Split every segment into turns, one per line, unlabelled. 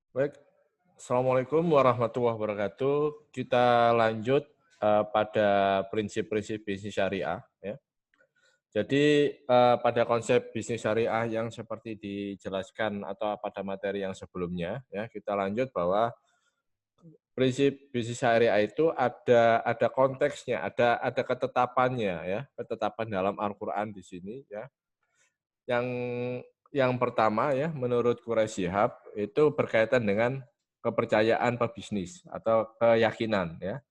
Baik, Assalamualaikum warahmatullahi wabarakatuh. Kita lanjut pada prinsip-prinsip bisnis syariah. Ya. Jadi pada konsep bisnis syariah yang seperti dijelaskan atau pada materi yang sebelumnya, ya kita lanjut bahwa prinsip bisnis syariah itu ada konteksnya, ada ketetapannya, ya ketetapan dalam Al-Quran di sini, ya. Yang yang pertama ya, menurut Quraisy Shihab itu berkaitan dengan kepercayaan pebisnis atau keyakinan ya.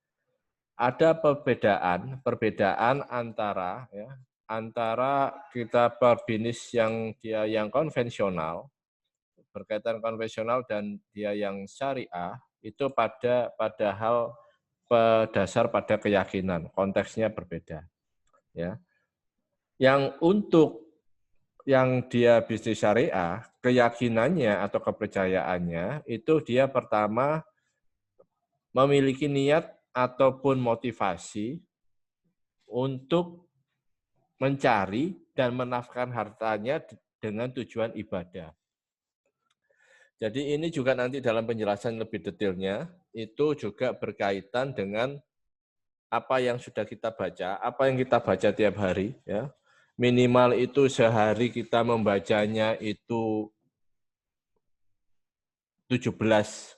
Ada perbedaan antara ya, antara kita pebisnis yang dia yang konvensional, berkaitan konvensional dan dia yang syariah itu pada hal dasar pada keyakinan, konteksnya berbeda ya. Yang untuk yang dia bisnis syariah, keyakinannya atau kepercayaannya itu dia pertama memiliki niat ataupun motivasi untuk mencari dan menafkahkan hartanya dengan tujuan ibadah. Jadi ini juga nanti dalam penjelasan lebih detailnya itu juga berkaitan dengan apa yang sudah kita baca, apa yang kita baca tiap hari ya. Minimal itu sehari kita membacanya itu 17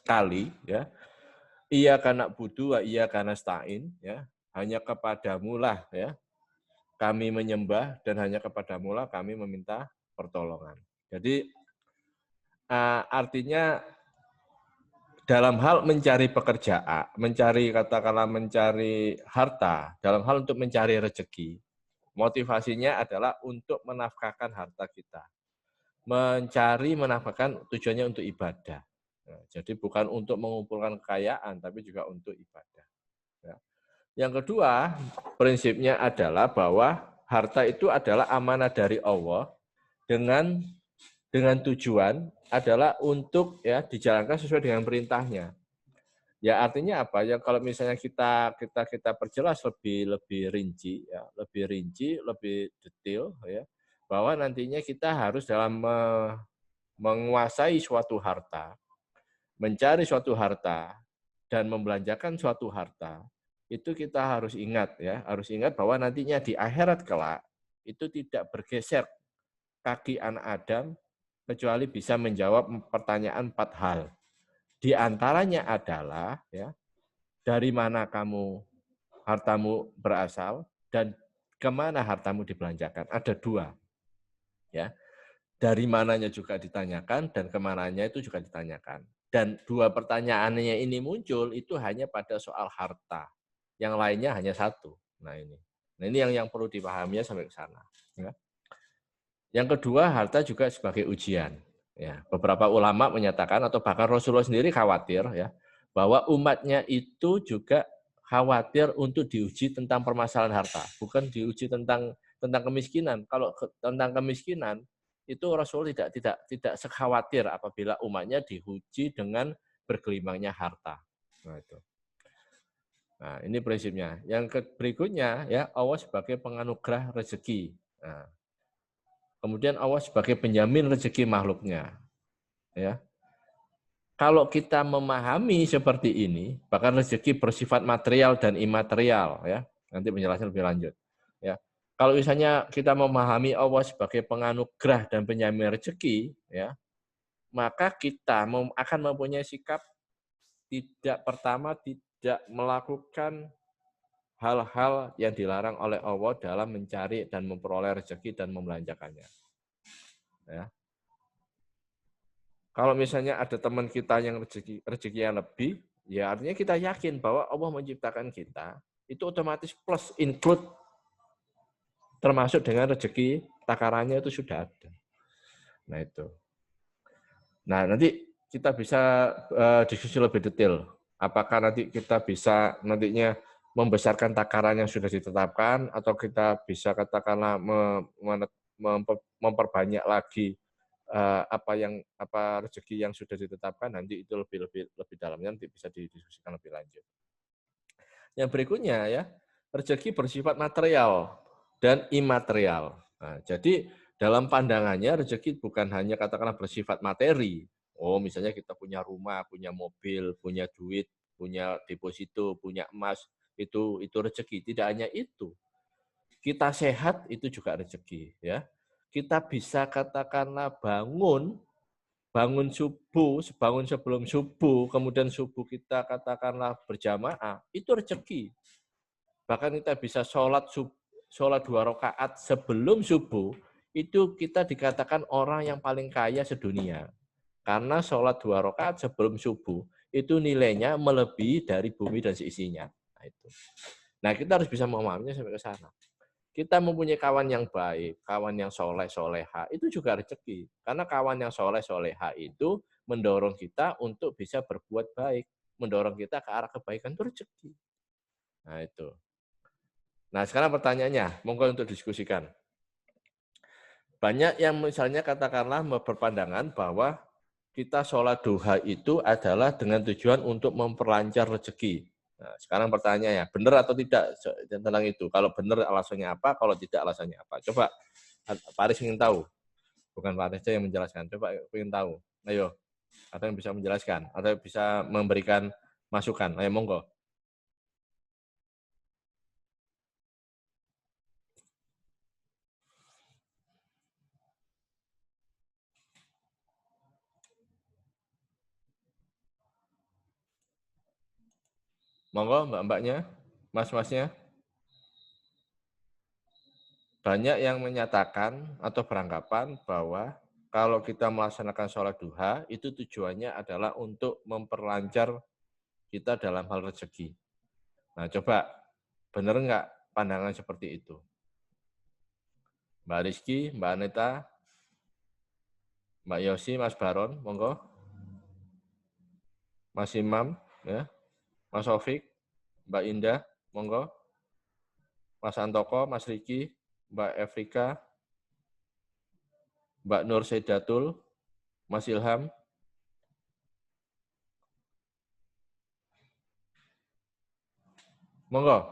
kali ya. Iya karena budu, iya karena stain ya. Hanya kepadamu lah ya kami menyembah dan hanya kepadamu lah kami meminta pertolongan. Jadi artinya dalam hal mencari pekerjaan, mencari katakanlah mencari harta, dalam hal untuk mencari rezeki, motivasinya adalah untuk menafkahkan harta kita. Mencari menafkahkan tujuannya untuk ibadah. Nah, jadi bukan untuk mengumpulkan kekayaan, tapi juga untuk ibadah. Ya. Yang kedua, prinsipnya adalah bahwa harta itu adalah amanah dari Allah dengan tujuan adalah untuk ya dijalankan sesuai dengan perintahnya. Ya artinya apa? Ya kalau misalnya kita perjelas lebih rinci ya, lebih detail ya, bahwa nantinya kita harus dalam menguasai suatu harta, mencari suatu harta dan membelanjakan suatu harta, itu kita harus ingat ya, harus ingat bahwa nantinya di akhirat kelak itu tidak bergeser kaki anak Adam kecuali bisa menjawab pertanyaan 4 hal. Di antaranya adalah ya, dari mana hartamu berasal dan kemana hartamu dibelanjakan. Ada 2 ya. Dari mananya juga ditanyakan dan kemananya itu juga ditanyakan. Dan 2 pertanyaannya ini muncul itu hanya pada soal harta. Yang lainnya hanya 1. Nah ini. Nah ini yang perlu dipahami sampai ke sana. Ya. Yang kedua, harta juga sebagai ujian. Ya, beberapa ulama menyatakan atau bahkan Rasulullah sendiri khawatir ya bahwa umatnya itu juga khawatir untuk diuji tentang permasalahan harta, bukan diuji tentang kemiskinan. Kalau tentang kemiskinan itu Rasul tidak sekhawatir apabila umatnya diuji dengan bergelimbangnya harta. Nah, itu. Nah, ini prinsipnya. Yang berikutnya ya Allah sebagai penganugerah rezeki. Nah, kemudian Allah sebagai penjamin rezeki makhluknya. Ya. Kalau kita memahami seperti ini, bahkan rezeki bersifat material dan imaterial, ya. Nanti penjelasan lebih lanjut. Ya. Kalau misalnya kita memahami Allah sebagai penganugerah dan penjamin rezeki, ya, maka kita akan mempunyai sikap tidak melakukan hal-hal yang dilarang oleh Allah dalam mencari dan memperoleh rezeki dan membelanjakannya. Ya. Kalau misalnya ada teman kita yang rezekinya lebih, ya artinya kita yakin bahwa Allah menciptakan kita, itu otomatis plus include termasuk dengan rezeki takarannya itu sudah ada. Nah itu. Nah nanti kita bisa diskusi lebih detail. Apakah nanti kita bisa nantinya membesarkan takaran yang sudah ditetapkan atau kita bisa katakanlah memperbanyak lagi apa rezeki yang sudah ditetapkan, nanti itu lebih dalamnya nanti bisa didiskusikan lebih lanjut. Yang berikutnya ya, rezeki bersifat material dan imaterial. Nah, jadi dalam pandangannya rezeki bukan hanya katakanlah bersifat materi, Oh, misalnya kita punya rumah, punya mobil, punya duit, punya deposito, punya emas, itu rezeki. Tidak hanya itu. Kita sehat itu juga rezeki, ya. Kita bisa katakanlah bangun subuh, bangun sebelum subuh, kemudian subuh kita katakanlah berjamaah, itu rezeki. Bahkan kita bisa sholat 2 rakaat sebelum subuh, itu kita dikatakan orang yang paling kaya sedunia. Karena sholat 2 rakaat sebelum subuh, itu nilainya melebihi dari bumi dan seisinya. Nah, itu. Nah, kita harus bisa memahaminya sampai ke sana. Kita mempunyai kawan yang baik, kawan yang soleh, soleha, itu juga rezeki. Karena kawan yang soleh, soleha itu mendorong kita untuk bisa berbuat baik. Mendorong kita ke arah kebaikan itu rezeki. Nah, itu. Nah, sekarang pertanyaannya, monggo untuk diskusikan. Banyak yang misalnya katakanlah berpandangan bahwa kita sholat duha itu adalah dengan tujuan untuk memperlancar rezeki. Nah, sekarang pertanyaannya, benar atau tidak tentang itu? Kalau benar alasannya apa, kalau tidak alasannya apa? Coba Pak Aris ingin tahu. Bukan Pak Aris yang menjelaskan. Coba ingin tahu. Ayo, atau yang bisa menjelaskan, atau bisa memberikan masukan. Ayo, monggo. Monggo, mbak-mbaknya, mas-masnya. Banyak yang menyatakan atau beranggapan bahwa kalau kita melaksanakan sholat duha, itu tujuannya adalah untuk memperlancar kita dalam hal rezeki. Nah, coba benar nggak pandangan seperti itu? Mbak Rizky, Mbak Aneta, Mbak Yosi, Mas Baron, monggo. Mas Imam, ya, Mas Sofik, Mbak Indah, monggo. Mas Antoko, Mas Riki, Mbak Evrika, Mbak Nur Sedatul, Mas Ilham. Monggo.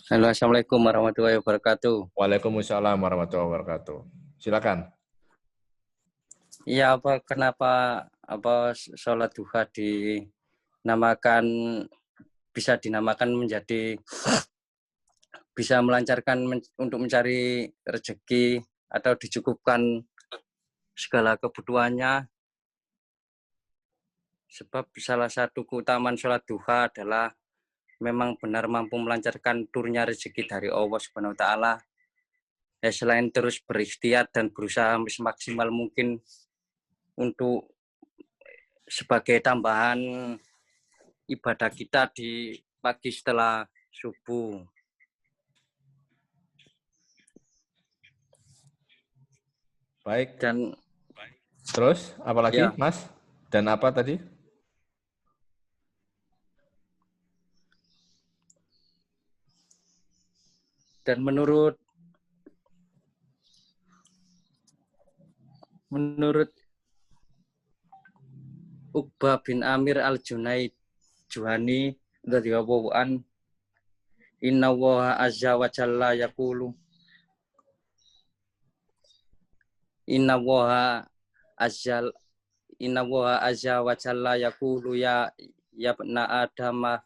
Halo, assalamualaikum warahmatullahi wabarakatuh.
Waalaikumsalam warahmatullahi wabarakatuh. Silakan.
Iya, kenapa sholat duha bisa dinamakan menjadi bisa melancarkan untuk mencari rezeki atau dicukupkan segala kebutuhannya. Sebab salah satu keutamaan sholat duha adalah memang benar mampu melancarkan turunnya rezeki dari Allah Subhanahu wa taala. Ya, selain terus berikhtiar dan berusaha semaksimal mungkin untuk sebagai tambahan ibadah kita di pagi setelah subuh.
Baik.
Dan
terus apalagi,
ya,
Mas? Dan apa tadi?
dan menurut Uqbah bin Amir al-Junaid Juhani radhiyallahu an, inna wa azza wa jalla yaqulu, inna wa azza wa jalla yaqulu ya ibna adama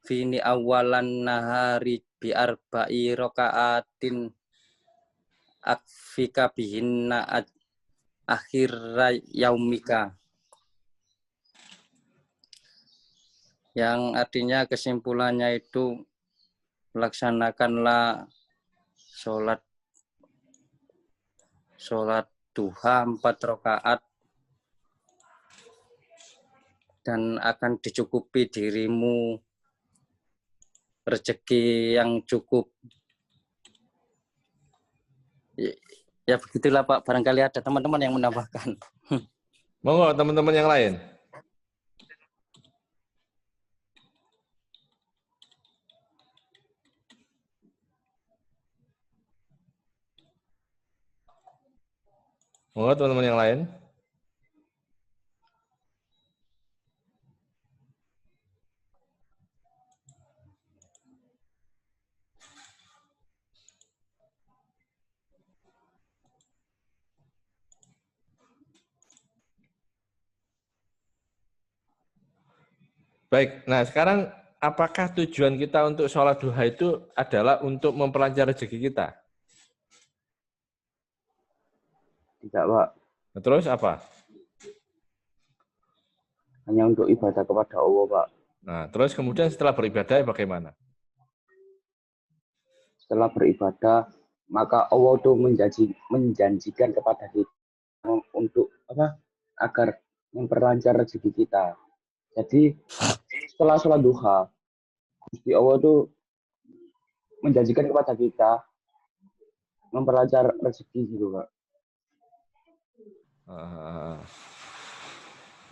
fini awalan nahari bi arba'i rakaatin akfika bihinna akhir yaumika, yang artinya kesimpulannya itu melaksanakanlah sholat duha 4 rakaat dan akan dicukupi dirimu rezeki yang cukup. Ya begitulah Pak, barangkali ada teman-teman yang menambahkan.
Monggo teman-teman yang lain. Monggo teman-teman yang lain. Baik, nah sekarang apakah tujuan kita untuk sholat duha itu adalah untuk memperlancar rezeki kita?
Tidak, Pak.
Nah, terus apa?
Hanya untuk ibadah kepada Allah, Pak.
Nah, terus kemudian setelah beribadah bagaimana?
Setelah beribadah, maka Allah itu menjanjikan kepada kita untuk agar memperlancar rezeki kita. Jadi setelah sholat duha, Gusti Allah itu menjanjikan kepada kita memperlancar rezeki gitu, Pak.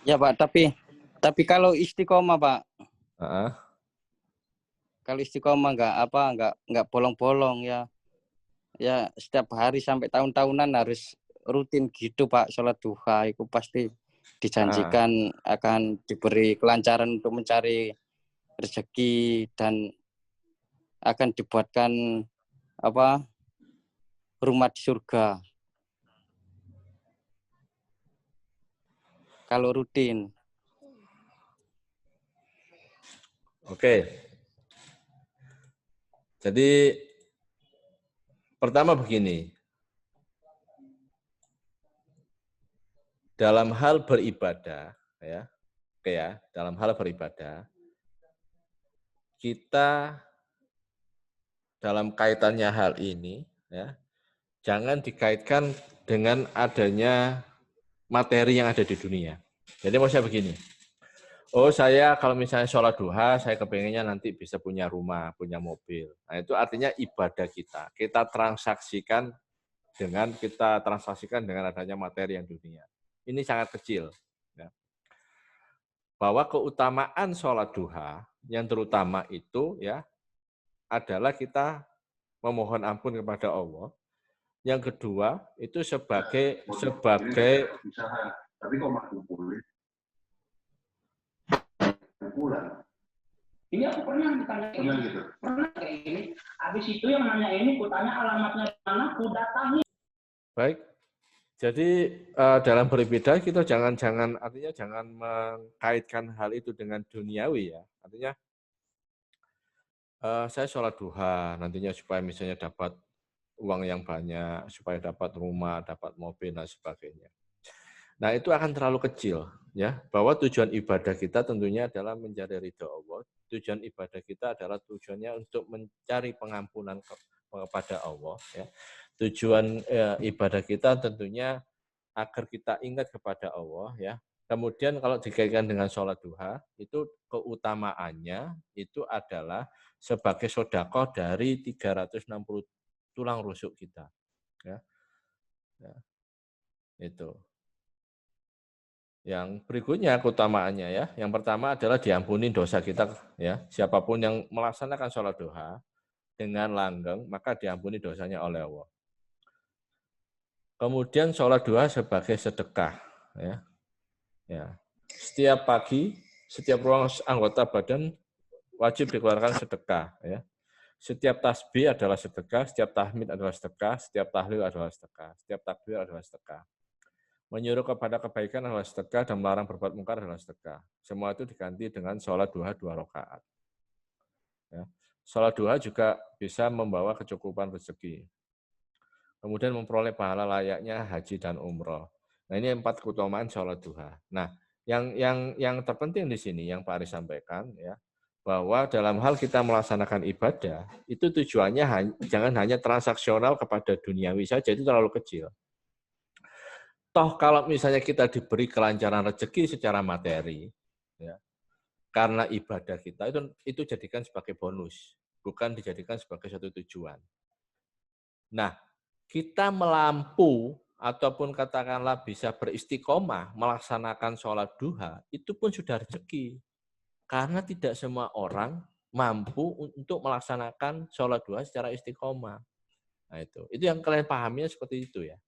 Ya Pak, tapi kalau istiqomah Pak, kalau istiqomah nggak bolong-bolong ya setiap hari sampai tahun-tahunan harus rutin gitu Pak, sholat duha itu pasti dijanjikan akan diberi kelancaran untuk mencari rezeki dan akan dibuatkan rumah di surga kalau rutin.
Oke. Jadi pertama begini, dalam hal beribadah, dalam hal beribadah, kita dalam kaitannya hal ini, jangan dikaitkan dengan adanya materi yang ada di dunia. Jadi maksudnya begini, saya kalau misalnya sholat duha, saya kepengennya nanti bisa punya rumah, punya mobil. Nah itu artinya ibadah kita. Kita transaksikan dengan adanya materi yang dunia. Ini sangat kecil. Ya. Bahwa keutamaan sholat duha yang terutama itu adalah kita memohon ampun kepada Allah. Yang kedua itu sebagai
tapi kok masuk pulang. Ini aku pernah ditanya gitu. Pernah kayak gini. Habis itu yang nanya ini, kutanya alamatnya di mana, ku datangi.
Baik. Jadi dalam beribadah kita jangan mengkaitkan hal itu dengan duniawi ya. Artinya saya sholat duha nantinya supaya misalnya dapat uang yang banyak, supaya dapat rumah, dapat mobil dan sebagainya. Nah, itu akan terlalu kecil ya. Bahwa tujuan ibadah kita tentunya adalah mencari ridha Allah. Tujuan ibadah kita adalah tujuannya untuk mencari pengampunan kepada Allah ya. Tujuan ibadah kita tentunya agar kita ingat kepada Allah ya. Kemudian kalau dikaitkan dengan sholat duha, itu keutamaannya itu adalah sebagai sedekah dari 360 tulang rusuk kita. Ya. Itu. Yang berikutnya keutamaannya ya. Yang pertama adalah diampuni dosa kita ya. Siapapun yang melaksanakan sholat duha dengan langgeng, maka diampuni dosanya oleh Allah. Kemudian sholat duha sebagai sedekah ya. Setiap pagi, setiap ruang anggota badan wajib dikeluarkan sedekah ya. Setiap tasbih adalah sedekah, setiap tahmid adalah sedekah, setiap tahlil adalah sedekah, setiap takbir adalah sedekah. Menyuruh kepada kebaikan adalah sedekah dan melarang berbuat mungkar adalah sedekah. Semua itu diganti dengan sholat duha 2 rakaat. Ya. Sholat duha juga bisa membawa kecukupan rezeki. Kemudian memperoleh pahala layaknya haji dan umroh. Nah ini 4 keutamaan sholat duha. Nah yang terpenting di sini yang Pak Aris sampaikan ya, bahwa dalam hal kita melaksanakan ibadah itu tujuannya jangan hanya transaksional kepada duniawi saja, itu terlalu kecil. Toh kalau misalnya kita diberi kelancaran rezeki secara materi, ya, karena ibadah kita itu jadikan sebagai bonus, bukan dijadikan sebagai satu tujuan. Nah, kita melampu ataupun katakanlah bisa beristiqomah melaksanakan sholat duha, itu pun sudah rezeki. Karena tidak semua orang mampu untuk melaksanakan sholat duha secara istiqomah. Nah itu yang kalian pahaminya seperti itu ya.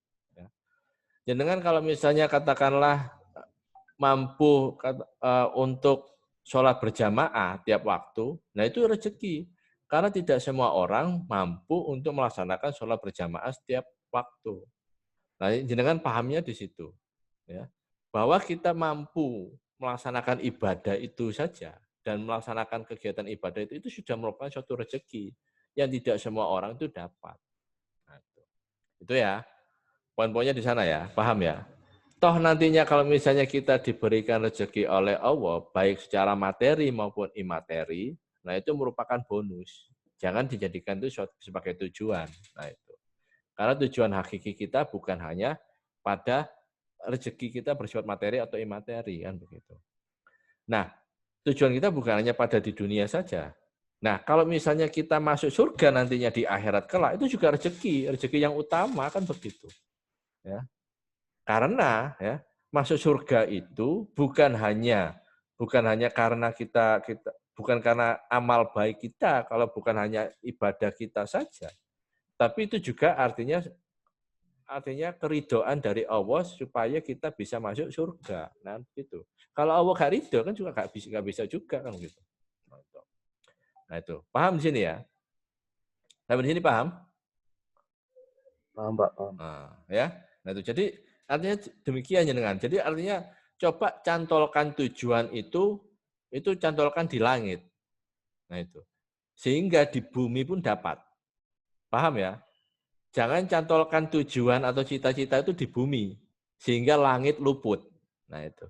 Jangan kalau misalnya katakanlah mampu untuk sholat berjamaah tiap waktu, nah itu rezeki. Karena tidak semua orang mampu untuk melaksanakan sholat berjamaah setiap waktu. Nah, jenengan pahamnya di situ, ya, bahwa kita mampu melaksanakan ibadah itu saja dan melaksanakan kegiatan ibadah itu sudah merupakan suatu rezeki yang tidak semua orang itu dapat. Nah, itu ya, poin-poinnya di sana ya, paham ya? Toh nantinya kalau misalnya kita diberikan rezeki oleh Allah, baik secara materi maupun imateri, nah itu merupakan bonus. Jangan dijadikan itu sebagai tujuan. Nah itu. Karena tujuan hakiki kita bukan hanya pada rezeki kita bersifat materi atau imateri, kan begitu. Nah, tujuan kita bukan hanya pada di dunia saja. Nah, kalau misalnya kita masuk surga nantinya di akhirat kelak, itu juga rezeki yang utama, kan begitu. Ya. Karena ya, masuk surga itu bukan hanya karena bukan karena amal baik kita, kalau bukan hanya ibadah kita saja. Tapi itu juga artinya keridhaan dari Allah supaya kita bisa masuk surga. Nah, gitu. Kalau Allah nggak ridho kan juga nggak bisa juga kan gitu. Nah itu paham di sini ya? Sampai di sini paham?
Paham, Pak, paham.
Nah, ya. Nah itu jadi artinya demikian jenengan. Jadi artinya coba cantolkan tujuan itu cantolkan di langit. Nah itu. Sehingga di bumi pun dapat. Paham ya? Jangan cantolkan tujuan atau cita-cita itu di bumi, sehingga langit luput. Nah itu.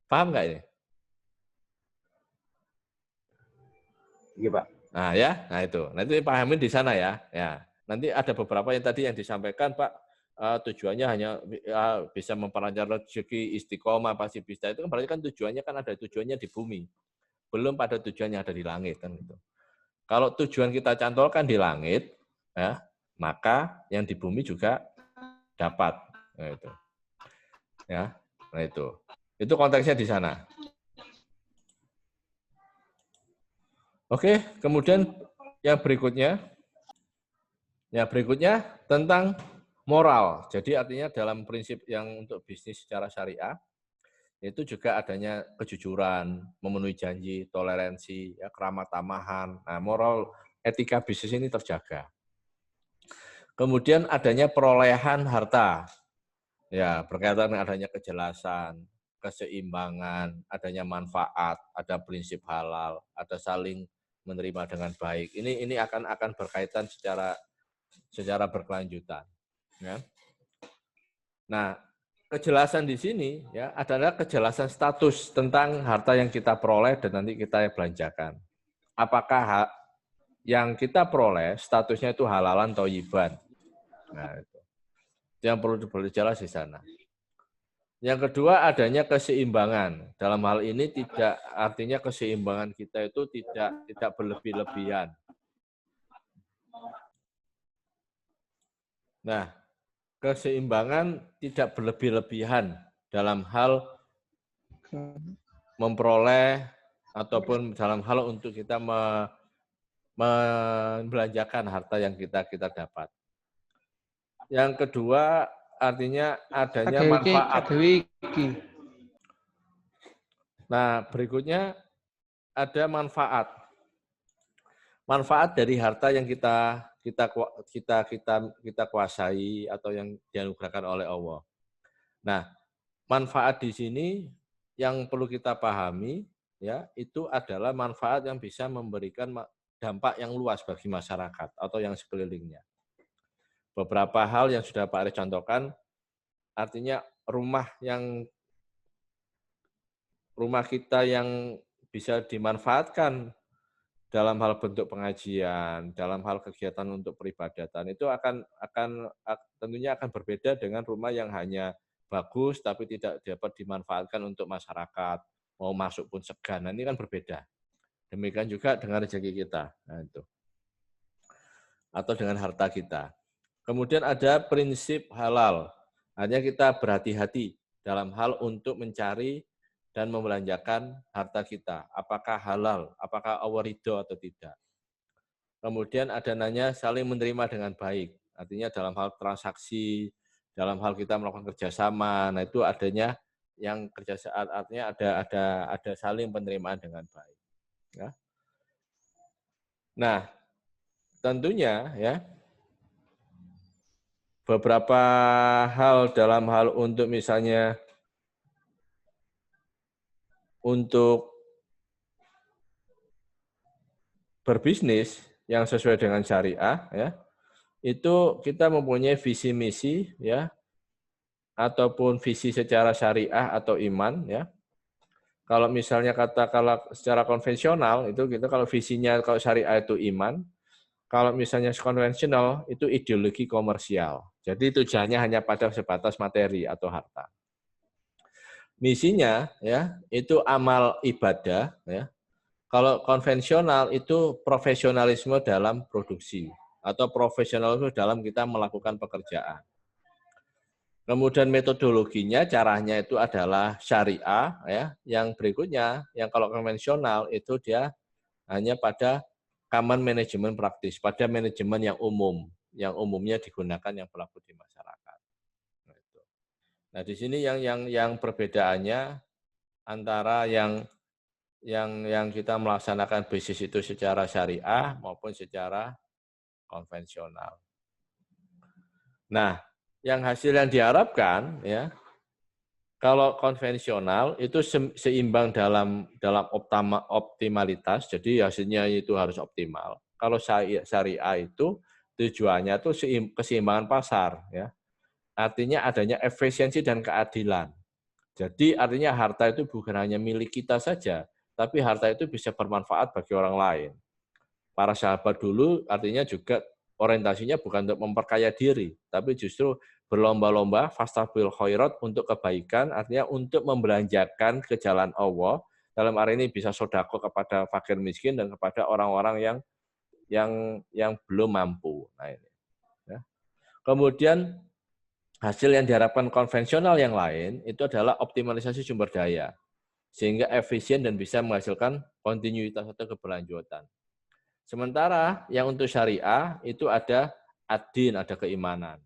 Paham nggak ini?
Iya, Pak.
Nah ya, nah itu. Nanti pahamin di sana ya. Ya. Nanti ada beberapa yang tadi yang disampaikan Pak, tujuannya hanya bisa memperlancar rezeki, istiqomah, pasti bisa. Itu kan berarti kan tujuannya kan ada tujuannya di bumi. Belum pada tujuannya ada di langit kan gitu. Kalau tujuan kita cantolkan di langit, ya, maka yang di bumi juga dapat. Nah, itu. Ya, nah itu. Itu konteksnya di sana. Oke, kemudian yang berikutnya tentang moral. Jadi artinya dalam prinsip yang untuk bisnis secara syariah, itu juga adanya kejujuran, memenuhi janji, toleransi, ya, keramah tamahan. Nah, moral etika bisnis ini terjaga. Kemudian adanya perolehan harta, ya berkaitan dengan adanya kejelasan, keseimbangan, adanya manfaat, ada prinsip halal, ada saling menerima dengan baik. Ini akan berkaitan secara berkelanjutan. Ya. Nah, kejelasan di sini ya adalah kejelasan status tentang harta yang kita peroleh dan nanti kita belanjakan. Apakah yang kita peroleh statusnya itu halalan atau thayyiban? Nah, itu yang perlu jelas di sana. Yang kedua adanya keseimbangan. Dalam hal ini tidak artinya keseimbangan kita itu tidak berlebih-lebihan. Nah, keseimbangan tidak berlebih-lebihan dalam hal memperoleh ataupun dalam hal untuk kita membelanjakan harta yang kita dapat. Yang kedua artinya adanya manfaat. Nah, berikutnya ada manfaat. Manfaat dari harta yang kita kuasai atau yang dianugerahkan oleh Allah. Nah, manfaat di sini yang perlu kita pahami ya, itu adalah manfaat yang bisa memberikan dampak yang luas bagi masyarakat atau yang sekelilingnya. Beberapa hal yang sudah Pak Aris contohkan, artinya rumah kita yang bisa dimanfaatkan dalam hal bentuk pengajian, dalam hal kegiatan untuk peribadatan itu tentunya akan berbeda dengan rumah yang hanya bagus tapi tidak dapat dimanfaatkan untuk masyarakat, mau masuk pun segan. Nah, ini kan berbeda. Demikian juga dengan rezeki kita. Nah, itu. Atau dengan harta kita. Kemudian ada prinsip halal. Artinya kita berhati-hati dalam hal untuk mencari dan membelanjakan harta kita. Apakah halal, apakah Allah ridho atau tidak. Kemudian ada nanya saling menerima dengan baik. Artinya dalam hal transaksi, dalam hal kita melakukan kerjasama, nah itu adanya yang kerjasama, artinya ada saling penerimaan dengan baik. Ya. Nah, tentunya ya beberapa hal dalam hal untuk misalnya untuk berbisnis yang sesuai dengan syariah, ya, itu kita mempunyai visi misi, ya, ataupun visi secara syariah atau iman, ya. Kalau misalnya katakanlah secara konvensional itu kita kalau visinya kalau syariah itu iman, kalau misalnya konvensional itu ideologi komersial. Jadi tujuannya hanya pada sebatas materi atau harta. Misinya ya itu amal ibadah, ya. Kalau konvensional itu profesionalisme dalam produksi atau profesionalisme dalam kita melakukan pekerjaan. Kemudian metodologinya, caranya itu adalah syariah, ya. Yang berikutnya, yang kalau konvensional itu dia hanya pada common management praktis, pada manajemen yang umum, yang umumnya digunakan yang berlaku di masyarakat. Nah, di sini yang perbedaannya antara yang kita melaksanakan bisnis itu secara syariah maupun secara konvensional. Nah, yang hasil yang diharapkan ya kalau konvensional itu seimbang dalam optimalitas, jadi hasilnya itu harus optimal. Kalau syariah itu tujuannya itu keseimbangan pasar ya. Artinya adanya efisiensi dan keadilan. Jadi artinya harta itu bukan hanya milik kita saja, tapi harta itu bisa bermanfaat bagi orang lain. Para sahabat dulu artinya juga orientasinya bukan untuk memperkaya diri, tapi justru berlomba-lomba fastabil khairat untuk kebaikan, artinya untuk membelanjakan ke jalan Allah. Dalam hari ini bisa sodako kepada fakir miskin dan kepada orang-orang yang belum mampu. Nah, ini. Ya. Kemudian hasil yang diharapkan konvensional yang lain itu adalah optimalisasi sumber daya, sehingga efisien dan bisa menghasilkan kontinuitas atau keberlanjutan. Sementara yang untuk syariah itu ada ad-din, ada keimanan.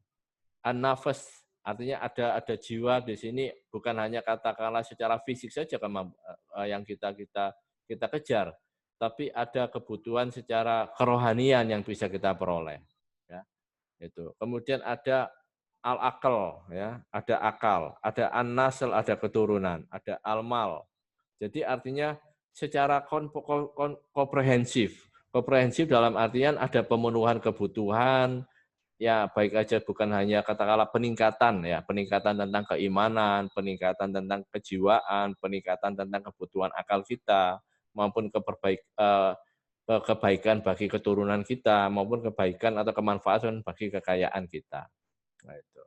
An-nafas, artinya ada jiwa di sini, bukan hanya katakanlah secara fisik saja yang kita kejar, tapi ada kebutuhan secara kerohanian yang bisa kita peroleh. Ya, itu. Kemudian ada al-akal, ya, ada akal, ada an-nasl, ada keturunan, ada al-mal. Jadi artinya secara komprehensif dalam artian ada pemenuhan kebutuhan, ya baik aja bukan hanya katakanlah peningkatan tentang keimanan, peningkatan tentang kejiwaan, peningkatan tentang kebutuhan akal kita, maupun kebaikan bagi keturunan kita, maupun kebaikan atau kemanfaatan bagi kekayaan kita. Nah, itu.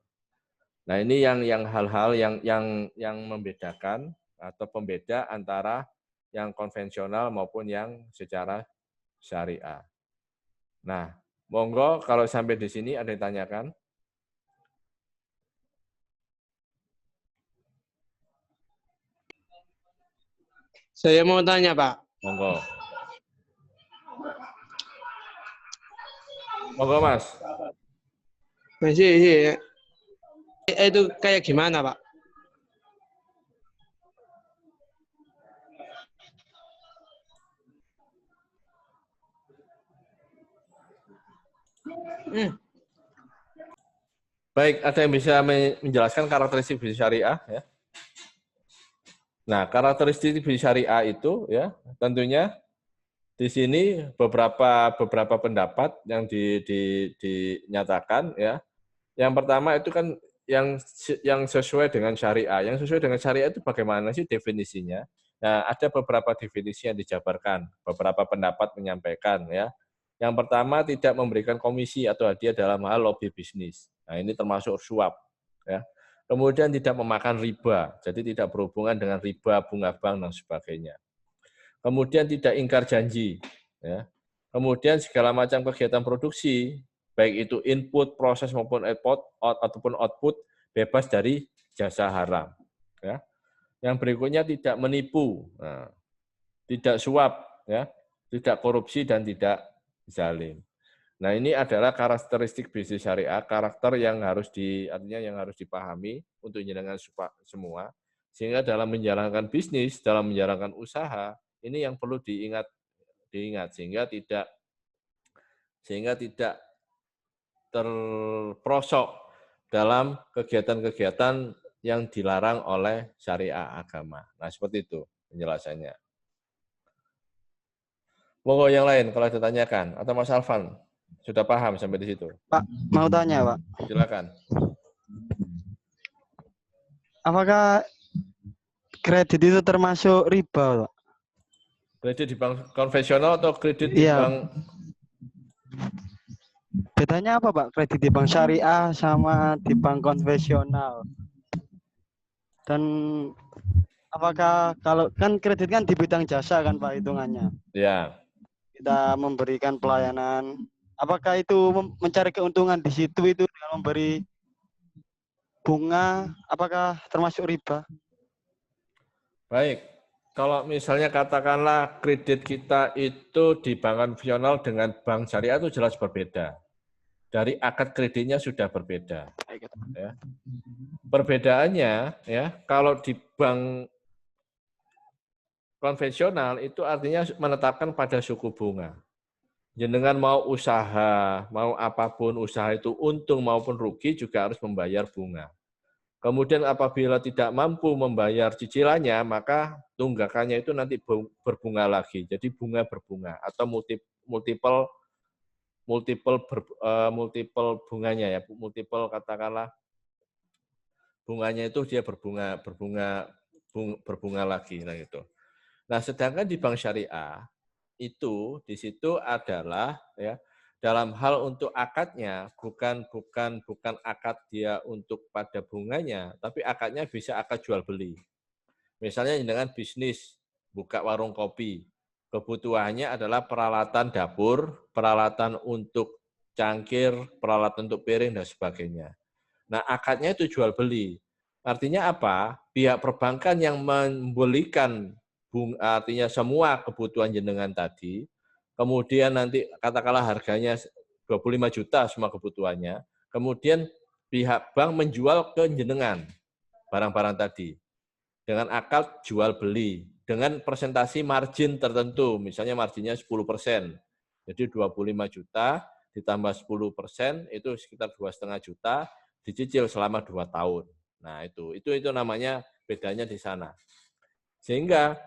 Nah, ini yang hal-hal yang membedakan atau pembeda antara yang konvensional maupun yang secara syariah. Nah, monggo kalau sampai di sini ada yang tanyakan?
Saya mau tanya, Pak.
Monggo. Monggo, Mas.
Masih. Itu kayak gimana, Pak?
Baik, ada yang bisa menjelaskan karakteristik bisnis syariah ya? Nah, karakteristik bisnis syariah itu ya, tentunya di sini beberapa pendapat yang dinyatakan ya. Yang pertama itu kan yang sesuai dengan syariah. Yang sesuai dengan syariah itu bagaimana sih definisinya? Nah, ada beberapa definisi yang dijabarkan, beberapa pendapat menyampaikan ya. Yang pertama tidak memberikan komisi atau hadiah dalam hal lobby bisnis. Nah, ini termasuk suap ya. Kemudian tidak memakan riba, jadi tidak berhubungan dengan riba, bunga bank dan sebagainya. Kemudian tidak ingkar janji ya. Kemudian segala macam kegiatan produksi, baik itu input, proses maupun output bebas dari jasa haram. Ya. Yang berikutnya tidak menipu, tidak suap, ya, tidak korupsi dan tidak zalim. Nah, ini adalah karakteristik bisnis syariah, karakter yang harus dipahami untuk jenengan semua, sehingga dalam menjalankan bisnis, dalam menjalankan usaha, ini yang perlu diingat sehingga tidak terprosok dalam kegiatan-kegiatan yang dilarang oleh syariah agama. Nah, seperti itu penjelasannya. Monggo yang lain kalau ditanyakan. Atau Mas Alvan, sudah paham sampai di situ?
Pak, mau tanya, Pak.
Silakan.
Apakah kredit itu termasuk riba, Pak?
Kredit di bank konvensional atau kredit di
Iya.
bank?
Bedanya apa, Pak? Kredit di bank syariah sama di bank konvensional. Dan apakah kalau kan kredit kan di bidang jasa kan, Pak, hitungannya.
Ya.
Kita memberikan pelayanan. Apakah itu mencari keuntungan di situ itu dengan memberi bunga, apakah termasuk riba?
Baik. Kalau misalnya katakanlah kredit kita itu di bank konvensional dengan bank syariah itu jelas berbeda. Dari akad kreditnya sudah berbeda. Ya. Perbedaannya ya, kalau di bank konvensional itu artinya menetapkan pada suku bunga. Jenengan mau usaha, mau apapun usaha itu untung maupun rugi juga harus membayar bunga. Kemudian apabila tidak mampu membayar cicilannya, maka tunggakannya itu nanti berbunga lagi. Jadi bunga berbunga atau multiple bunganya ya, multiple katakanlah bunganya itu dia berbunga lagi nah itu. Nah, sedangkan di bank syariah itu di situ adalah ya dalam hal untuk akadnya bukan akad dia untuk pada bunganya, tapi akadnya bisa akad jual beli. Misalnya dengan bisnis buka warung kopi, kebutuhannya adalah peralatan dapur, peralatan untuk cangkir, peralatan untuk piring dan sebagainya. Nah, akadnya itu jual beli. Artinya apa? Pihak perbankan yang membelikan artinya semua kebutuhan jenengan tadi, kemudian nanti katakanlah harganya 25 juta semua kebutuhannya, kemudian pihak bank menjual ke jenengan barang-barang tadi dengan akad jual beli dengan presentasi margin tertentu, misalnya marginnya 10%. Jadi 25 juta ditambah 10% itu sekitar 2,5 juta dicicil selama 2 tahun. Nah, itu namanya bedanya di sana. Sehingga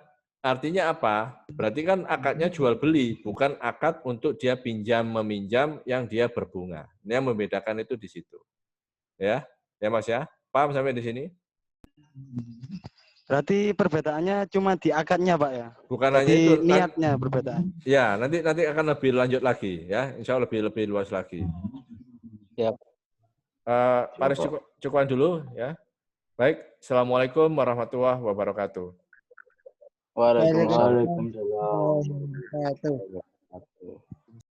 artinya apa? Berarti kan akadnya jual beli, bukan akad untuk dia pinjam meminjam yang dia berbunga. Ini yang membedakan itu di situ. Ya Mas ya. Paham sampai di sini?
Berarti perbedaannya cuma di akadnya, Pak ya?
Bukan
jadi
hanya itu.
Niatnya berbeda.
Ya, nanti akan lebih lanjut lagi ya. Insya Allah lebih luas lagi.
Ya.
Paris cukupan dulu ya. Baik, Assalamualaikum warahmatullahi wabarakatuh.
Waalaikumsalam.
Waalaikumsalam.